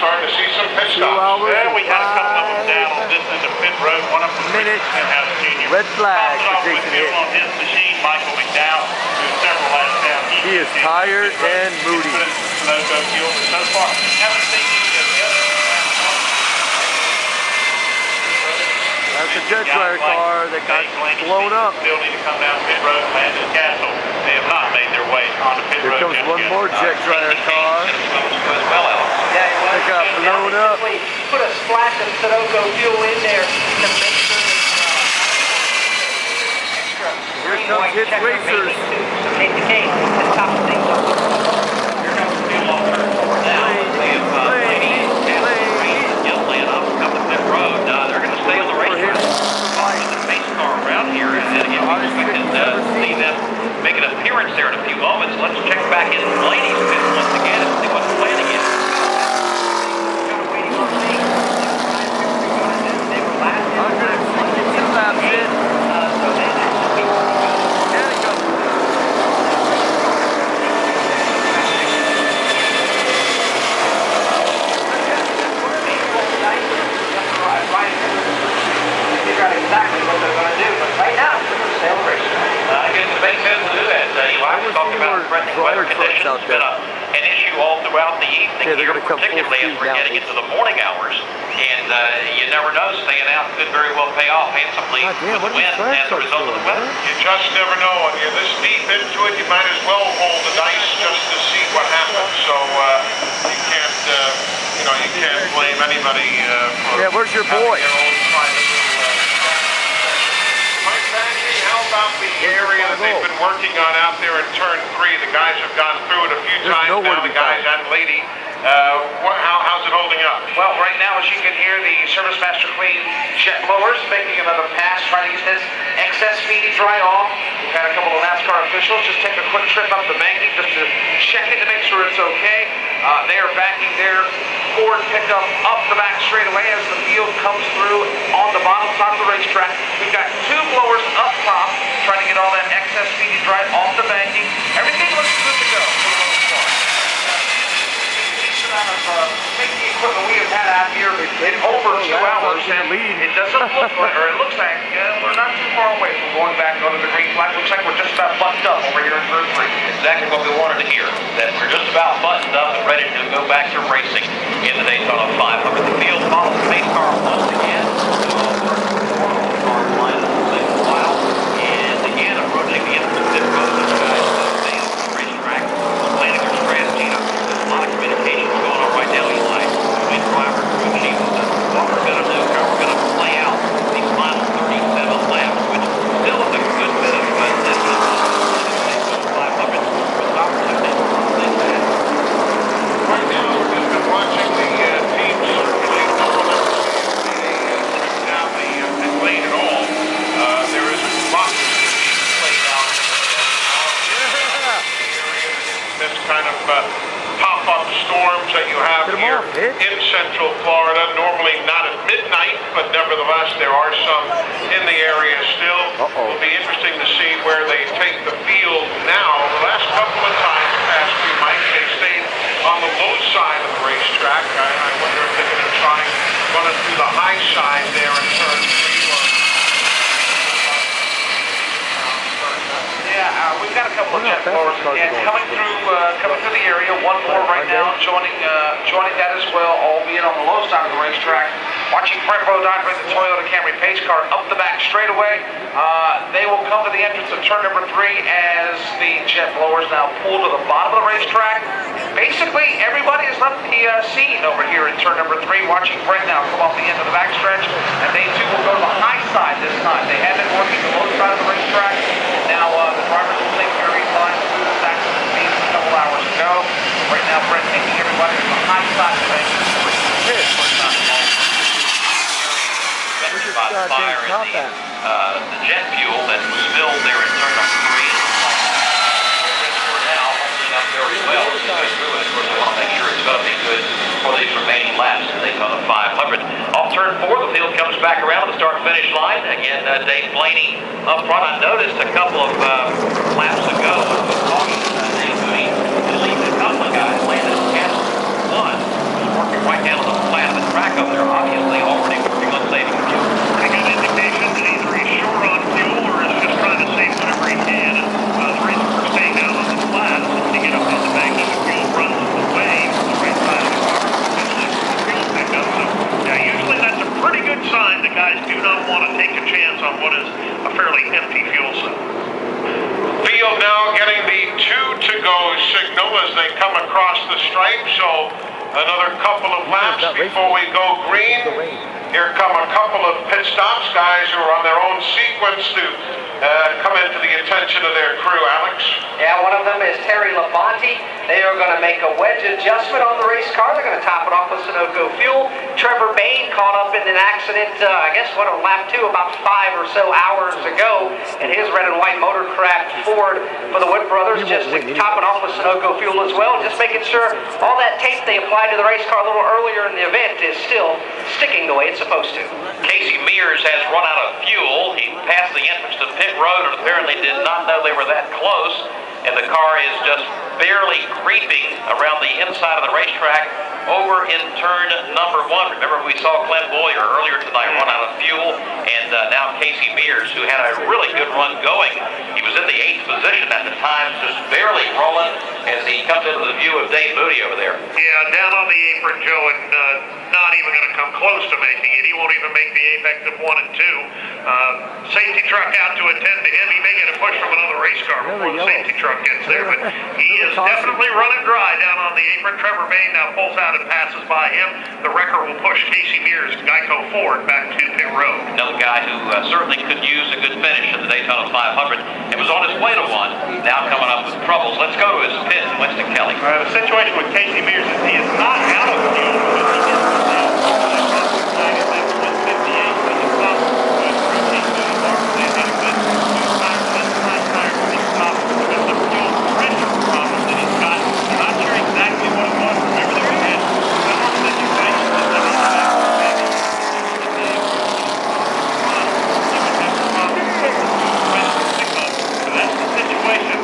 starting to see some pit stops. Yeah, we had a couple of them down on this end of pit road. One of them was House Junior. Red flag for Jason Hitt. On his machine, Michael McDowell, who's several laps down. He is tired and moody. So far, haven't seen any of the other. That's a jet dryer car that got blown up. Still need to come down pit road and land in Castle. They have not made their way onto pit road. Here comes one more jet dryer car. They got blown up. Put a splash of Sudoku fuel in there to make sure extra green, white checker racers to make the case to top things up. Here comes the fuel off turn 4 now. They have ladies and young land up to come to pit road. They're going to stay on the racetrack. The pace car around here, and again, we can see them make an appearance there in a few moments. Let's check back in ladies pit once again and see what the planning is. Exactly what they're going to do, but right now it's a celebration. I guess it makes sense to do that. I was talking about threatening weather conditions. It's been an issue all throughout the evening here, particularly as we're getting into the morning hours. And you never know, staying out could very well pay off handsomely with the wind as a result of the weather. You just never know. When you're this deep into it, you might as well roll the dice just to see what happens. So you can't, you can't blame anybody for. Yeah, where's your boy? How about the area that they've been working on out there in turn 3? The guys have gone through it a few times now, the guys and lady. How's it holding up? Well, right now, as you can hear, the Service Master Clean jet blowers making another pass, trying to get this excess speedy dry off. We've had a couple of NASCAR officials just take a quick trip up the banking just to check it to make sure it's okay. They are backing their Ford pickup up the back straightaway as the field comes through on the bottom side of the racetrack. We've got 2 blowers up top trying to get all that excess speedy dry off the banking. Everything looks good to go for the most part. Safety equipment we have had out here in over 2 hours, and it doesn't look like, or it looks like we're not too far away from going back under the green flag. Looks like we're just about buttoned up over here in turn 3. Exactly what we wanted to hear, that we're just about buttoned up and ready to go back to racing in the Daytona 500. The field follows the pace car once again. Car line of the single file, and again approaching the entrance of pit road. Those guys stay on the racetrack, planning their strategy. There's a lot of communication going on right now, Eli, between driver and crew chief. What we're going to do, how we're going to play out these final 37 laps, which still is a good bit of distance. 500 with opportunity. Right now, we've been watching the teams circulate down the pit lane at all. There is a lot being played out. This kind of pop-up storms that you have here in Central Florida. Normally not at midnight, but nevertheless there are some in the area still. It'll be interesting to see where they take the field now. The last couple of times past few nights, they stayed on the low side of the racetrack. I wonder if they're going to try running through the high side there in turn 3. Yeah, we've got a couple of jet blowers again coming through the area. One more right now joining that as well, albeit on the low side of the racetrack. Watching Brent Brodine bring the Toyota Camry pace car up the back straightaway. They will come to the entrance of turn number 3 as the jet blowers now pull to the bottom of the racetrack. Basically, everybody has left the scene over here in turn number 3. Watching Brent now come off the end of the backstretch, and they too will go to the high side this time. They have been working the low side of the racetrack. Now the drivers will take very fine through this accident scene a couple hours ago. Right now, Brent taking everybody to the high side of the racetrack. By the fire in the jet fuel that was spilled there in turn number 3. We're now holding up very well as we go through it. Of course, we want to make sure it's going to be good for these remaining laps as they come to 500. Off turn 4, the field comes back around to the start-finish line. Again, Dave Blaney up front. I noticed a couple of laps ago with caution. Dave Mooney leading a couple of guys. Landon Castle, one, was working right down as they come across the stripe. So another couple of laps before we go green. Here come a couple of pit stops, guys who are on their own sequence to come into the attention of their crew, Alex. Yeah, one of them is Terry Labonte. They are going to make a wedge adjustment on the race car. They're going to top it off with Sunoco fuel. Trevor Bain caught up in an accident, I guess, on lap 2 about 5 or so hours ago in his red and white motorcraft Ford for the Wood Brothers, just to top it off with Sunoco fuel as well, just making sure all that tape they applied to the race car a little earlier in the event is still sticking the way it's supposed to. Casey Mears has run out of fuel. He passed the entrance to pit road and apparently did not know they were that close. And the car is just barely creeping around the inside of the racetrack over in turn number 1. Remember, we saw Glenn Boyer earlier tonight run out of fuel, and now Casey Mears, who had a really good run going. He was in the 8th position at the time, just barely rolling as he comes into the view of Dave Moody over there. Yeah, down on the apron, Joe, and not even going to come close to making it. He won't even make the apex of 1 and 2. Safety truck out to attend to him. He may get a push from another race car before the safety truck gets there, but he is definitely running dry down on the apron. Trevor Bain now pulls out and passes by him. The wrecker will push Casey Mears, Geico Ford, back to pit road. Another guy who certainly could use a good finish in the Daytona 500 and was on his way to one, now coming up with troubles. Let's go to his pit in Winston Kelly. The situation with Casey Mears is he is not out of fuel.